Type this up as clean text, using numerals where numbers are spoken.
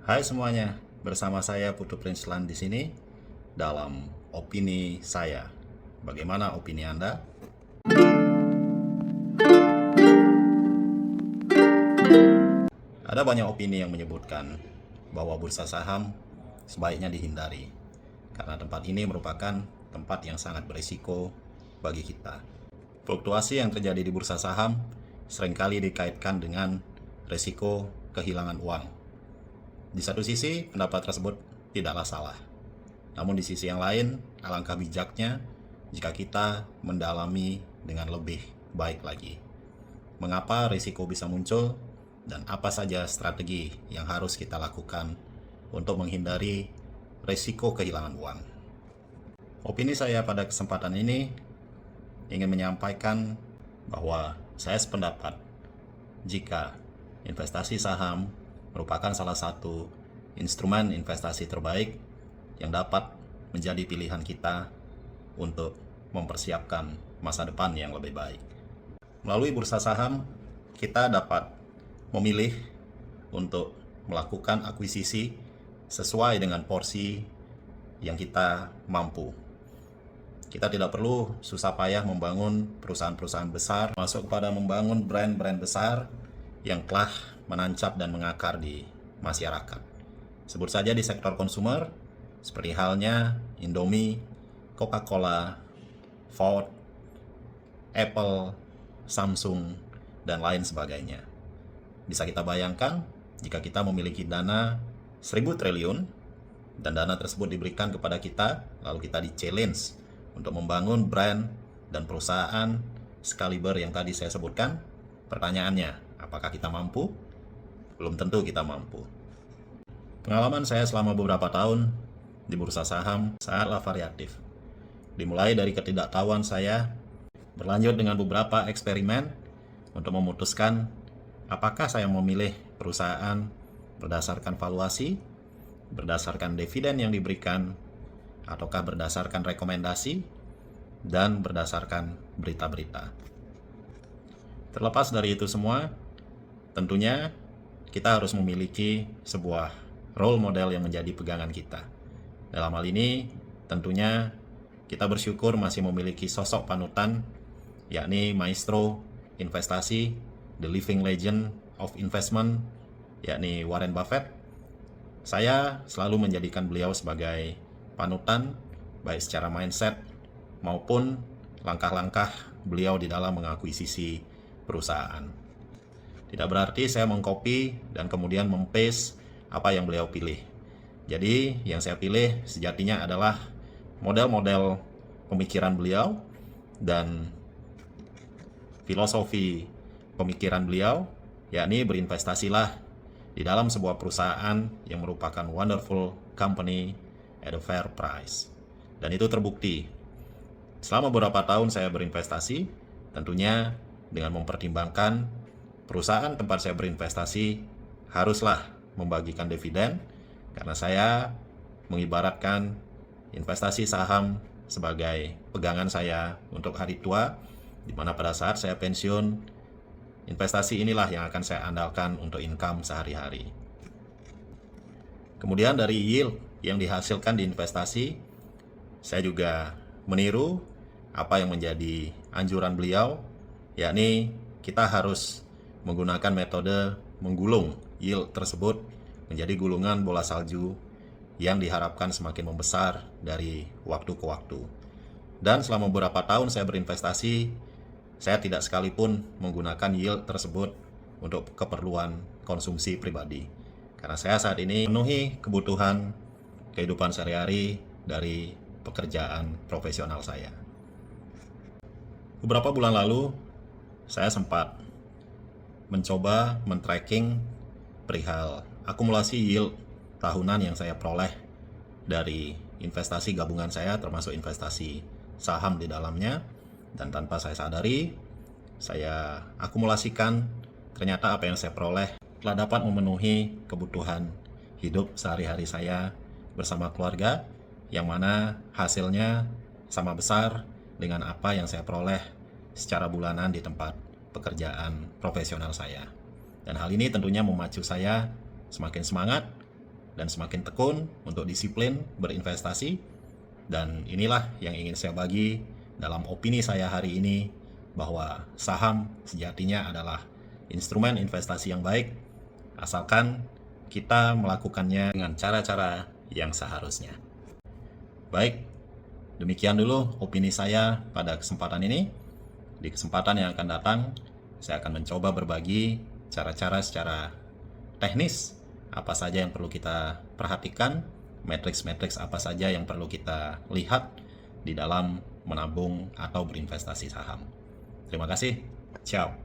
Hai semuanya, bersama saya Putu Prinslan di sini dalam opini saya. Bagaimana opini Anda? Ada banyak opini yang menyebutkan bahwa bursa saham sebaiknya dihindari karena tempat ini merupakan tempat yang sangat berisiko bagi kita. Fluktuasi yang terjadi di bursa saham seringkali dikaitkan dengan risiko kehilangan uang. Di satu sisi, pendapat tersebut tidaklah salah. Namun di sisi yang lain, alangkah bijaknya jika kita mendalami dengan lebih baik lagi. Mengapa risiko bisa muncul dan apa saja strategi yang harus kita lakukan untuk menghindari risiko kehilangan uang. Opini saya pada kesempatan ini ingin menyampaikan bahwa saya sependapat jika investasi saham merupakan salah satu instrumen investasi terbaik yang dapat menjadi pilihan kita untuk mempersiapkan masa depan yang lebih baik. Melalui bursa saham, kita dapat memilih untuk melakukan akuisisi sesuai dengan porsi yang kita mampu. Kita tidak perlu susah payah membangun perusahaan-perusahaan besar, masuk kepada membangun brand-brand besar yang telah menancap dan mengakar di masyarakat. Sebut saja di sektor konsumer, seperti halnya Indomie, Coca-Cola, Ford, Apple, Samsung, dan lain sebagainya. Bisa kita bayangkan jika kita memiliki dana 1.000 triliun dan dana tersebut diberikan kepada kita, lalu kita di-challenge untuk membangun brand dan perusahaan sekaliber yang tadi saya sebutkan. Pertanyaannya, apakah kita mampu? Belum tentu kita mampu. Pengalaman saya selama beberapa tahun di bursa saham sangatlah variatif. Dimulai dari ketidaktahuan saya, berlanjut dengan beberapa eksperimen untuk memutuskan apakah saya memilih perusahaan berdasarkan valuasi, berdasarkan dividen yang diberikan, ataukah berdasarkan rekomendasi, dan berdasarkan berita-berita. Terlepas dari itu semua, tentunya kita harus memiliki sebuah role model yang menjadi pegangan kita. Dalam hal ini, tentunya kita bersyukur masih memiliki sosok panutan, yakni maestro investasi, the living legend of investment, yakni Warren Buffett. Saya selalu menjadikan beliau sebagai panutan, baik secara mindset maupun langkah-langkah beliau di dalam mengakuisisi perusahaan. Tidak berarti saya mengcopy dan kemudian mempaste apa yang beliau pilih. Jadi yang saya pilih sejatinya adalah model-model pemikiran beliau dan filosofi pemikiran beliau, yakni berinvestasilah di dalam sebuah perusahaan yang merupakan wonderful company at a fair price. Dan itu terbukti. Selama beberapa tahun saya berinvestasi, tentunya dengan mempertimbangkan perusahaan tempat saya berinvestasi haruslah membagikan dividen, karena saya mengibaratkan investasi saham sebagai pegangan saya untuk hari tua, di mana pada saat saya pensiun, investasi inilah yang akan saya andalkan untuk income sehari-hari. Kemudian dari yield yang dihasilkan di investasi, saya juga meniru apa yang menjadi anjuran beliau, yakni kita harus menggunakan metode menggulung yield tersebut menjadi gulungan bola salju yang diharapkan semakin membesar dari waktu ke waktu. Dan selama beberapa tahun saya berinvestasi, saya tidak sekalipun menggunakan yield tersebut untuk keperluan konsumsi pribadi. Karena saya saat ini memenuhi kebutuhan kehidupan sehari-hari dari pekerjaan profesional saya. Beberapa bulan lalu, saya sempat mencoba men-tracking perihal akumulasi yield tahunan yang saya peroleh dari investasi gabungan saya, termasuk investasi saham di dalamnya. Dan tanpa saya sadari, saya akumulasikan, ternyata apa yang saya peroleh telah dapat memenuhi kebutuhan hidup sehari-hari saya bersama keluarga, yang mana hasilnya sama besar dengan apa yang saya peroleh secara bulanan di tempat pekerjaan profesional saya. Dan hal ini tentunya memacu saya semakin semangat dan semakin tekun untuk disiplin berinvestasi. Dan inilah yang ingin saya bagi dalam opini saya hari ini, bahwa saham sejatinya adalah instrumen investasi yang baik, asalkan kita melakukannya dengan cara-cara yang seharusnya. Baik, demikian dulu opini saya pada kesempatan ini. Di kesempatan yang akan datang, saya akan mencoba berbagi cara-cara secara teknis apa saja yang perlu kita perhatikan, matriks-matriks apa saja yang perlu kita lihat di dalam menabung atau berinvestasi saham. Terima kasih. Ciao.